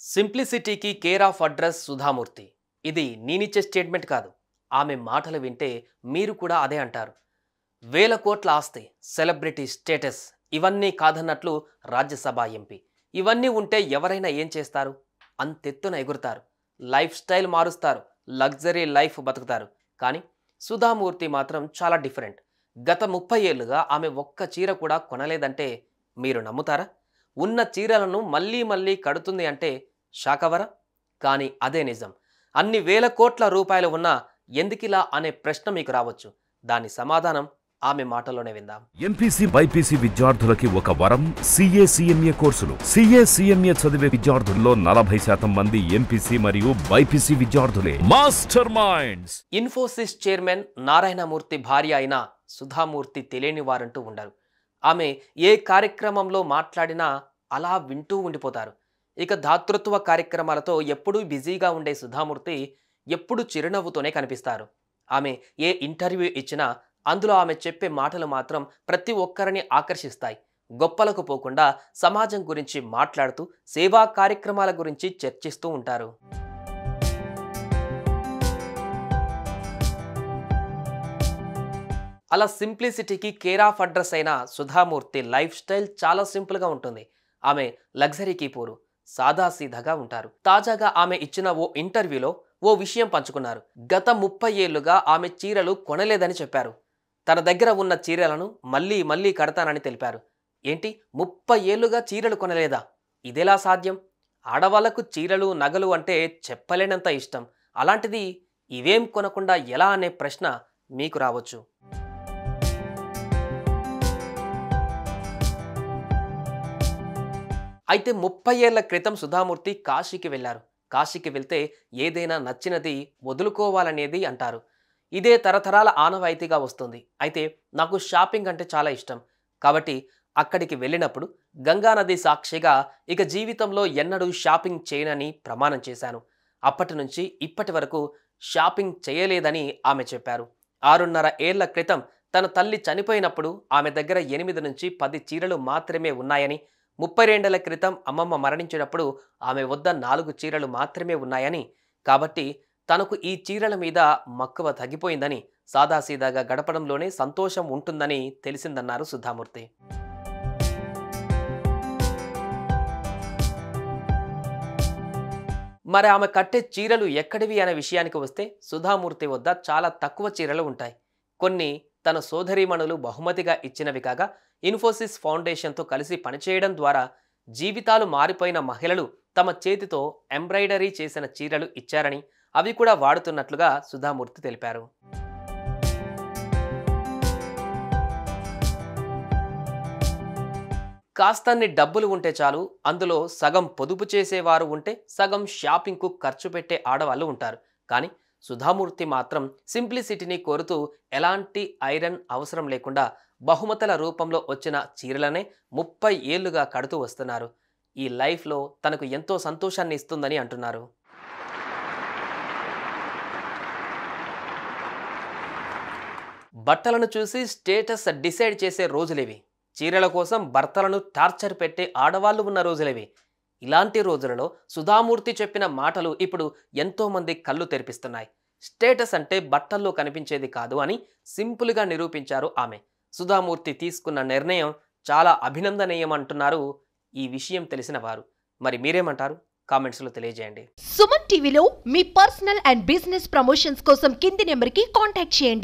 సింప్లిసిటీకి care of address Sudha Murty. ఇది నేనిచ్చే statement కాదు. ఆమె మాటలు వింటే మీరు కూడా అదే అంటారు. వేల కోట్ల ఆస్తి, సెలబ్రిటీ స్టేటస్ ఇవన్నీ కాదన్నట్లు రాజ్యసభ ఎంపీ. ఇవన్నీ ఉంటే ఎవరైనా ఏం చేస్తారు? అంతెత్తున ఎగురుతారు, లైఫ్ స్టైల్ మారుస్తారు, లగ్జరీ లైఫ్ బతుకుతారు. కానీ సుధామూర్తి మాత్రం చాలా డిఫరెంట్. గత 30 ఏళ్లుగా ఆమె ఒక్క చీర కూడా కొనలేదంటే మీరు నమ్ముతారా? ఉన్న చీరలను మళ్ళీ మళ్ళీ కడుతుంది అంటే షాకవరా? కానీ అదే నిజం. అన్ని వేల కోట్ల రూపాయలు ఉన్నా ఎందుకిలా అనే ప్రశ్న మీకు రావచ్చు. దాని సమాధానం ఆమె మాటలోనే విందాం. ఎంపీసీ బైపీసీ విద్యార్థులకి ఒక వరం సీఏ సీఎంఏ కోర్సులు. సీఏ సీఎంఏ చదివే విద్యార్థుల్లో 40% మంది ఎంపీసీ మరియు బైపీసీ విద్యార్థులే. Master minds. Infosys chairman Narayana Murthy భార్య అయిన సుధామూర్తి తెలియని వారంటూ ఉండరు. ఆమె ఏ కార్యక్రమంలో మాట్లాడినా అలా వింటూ ఉండిపోతారు. ఇక దాతృత్వ కార్యక్రమాలతో ఎప్పుడూ బిజీగా ఉండే సుధామూర్తి ఎప్పుడు చిరునవ్వుతోనే కనిపిస్తారు. ఆమె ఏ ఇంటర్వ్యూ ఇచ్చినా అందులో ఆమె చెప్పే మాటలు మాత్రం ప్రతి ఒక్కరిని ఆకర్షిస్తాయి. గొప్పలకు పోకుండా సమాజం గురించి మాట్లాడుతూ సేవా కార్యక్రమాల గురించి చర్చిస్తూ ఉంటారు. అలా సింప్లిసిటీకి కేర్ ఆఫ్ అడ్రస్ అయిన సుధామూర్తి లైఫ్ స్టైల్ చాలా సింపుల్గా ఉంటుంది. ఆమె లగ్జరీకి పోరు, సాదాసీదాగా ఉంటారు. తాజాగా ఆమె ఇచ్చిన ఓ ఇంటర్వ్యూలో ఓ విషయం పంచుకున్నారు. గత 30 ఏళ్లుగా ఆమె చీరలు కొనలేదని చెప్పారు. తన దగ్గర ఉన్న చీరలను మళ్ళీ మళ్ళీ కడతానని తెలిపారు. ఏంటి 30 ఏళ్లుగా చీరలు కొనలేదా? ఇదెలా సాధ్యం? ఆడవాళ్లకు చీరలు నగలు అంటే చెప్పలేనంత ఇష్టం. అలాంటిది ఇవేం కొనకుండా ఎలా అనే ప్రశ్న మీకు రావచ్చు. అయితే 30 ఏళ్ల క్రితం సుధామూర్తి కాశీకి వెళ్లారు. కాశీకి వెళ్తే ఏదైనా నచ్చినది వదులుకోవాలనేది అంటారు. ఇదే తరతరాల ఆనవాయితీగా వస్తుంది. అయితే నాకు షాపింగ్ అంటే చాలా ఇష్టం. కాబట్టి అక్కడికి వెళ్ళినప్పుడు గంగానది సాక్షిగా ఇక జీవితంలో ఎన్నడూ షాపింగ్ చేయనని ప్రమాణం చేశాను. అప్పటి నుంచి ఇప్పటి వరకు షాపింగ్ చేయలేదని ఆమె చెప్పారు. 6.5 ఏళ్ల క్రితం తన తల్లి చనిపోయినప్పుడు ఆమె దగ్గర 8 నుంచి 10 చీరలు మాత్రమే ఉన్నాయని, 32 ఏళ్ల క్రితం అమ్మమ్మ మరణించినప్పుడు ఆమె వద్ద 4 చీరలు మాత్రమే ఉన్నాయని, కాబట్టి తనకు ఈ చీరల మీద మక్కువ తగ్గిపోయిందని, సాదాసీదాగా గడపడంలోనే సంతోషం ఉంటుందని తెలిసిందన్నారు సుధామూర్తి. మరి ఆమె కట్టే చీరలు ఎక్కడివి అనే విషయానికి వస్తే సుధామూర్తి వద్ద చాలా తక్కువ చీరలు ఉంటాయి. కొన్ని తన సోదరీమణులు బహుమతిగా ఇచ్చినవి కాగా, ఇన్ఫోసిస్ ఫౌండేషన్తో కలిసి పనిచేయడం ద్వారా జీవితాలు మారిపోయిన మహిళలు తమ చేతితో ఎంబ్రాయిడరీ చేసిన చీరలు ఇచ్చారని, అవి కూడా వాడుతున్నట్లుగా సుధామూర్తి తెలిపారు. కాస్తన్ని డబ్బులు ఉంటే చాలు, అందులో సగం పొదుపు చేసేవారు ఉంటే సగం షాపింగ్కు ఖర్చు పెట్టే ఆడవాళ్ళు ఉంటారు. కానీ సుధామూర్తి మాత్రం సింప్లిసిటీని కోరుతూ ఎలాంటి ఐరన్ అవసరం లేకుండా బహుమతుల రూపంలో వచ్చిన చీరలనే 30 ఏళ్లుగా కడుతూ వస్తున్నారు. ఈ లైఫ్లో తనకు ఎంతో సంతోషాన్ని ఇస్తుందని అంటున్నారు. బట్టలను చూసి స్టేటస్ డిసైడ్ చేసే రోజులేవి. చీరల కోసం భర్తలను టార్చర్ పెట్టే ఆడవాళ్లు ఉన్న రోజులేవి. ఇలాంటి రోజులలో సుధామూర్తి చెప్పిన మాటలు ఇప్పుడు ఎంతోమంది కళ్ళు తెరిపిస్తున్నాయి. స్టేటస్ అంటే బట్టల్లో కనిపించేది కాదు అని సింపుల్గా నిరూపించారు ఆమె. సుధామూర్తి తీసుకున్న నిర్ణయం చాలా అభినందనీయమంటున్నారు ఈ విషయం తెలిసిన వారు. మరి మీరేమంటారు? కామెంట్స్లో తెలియజేయండి. సుమన్ టీవీలో మీ పర్సనల్ అండ్ బిజినెస్ ప్రమోషన్స్ కోసం కింది నెంబర్కి కాంటాక్ట్ చేయండి.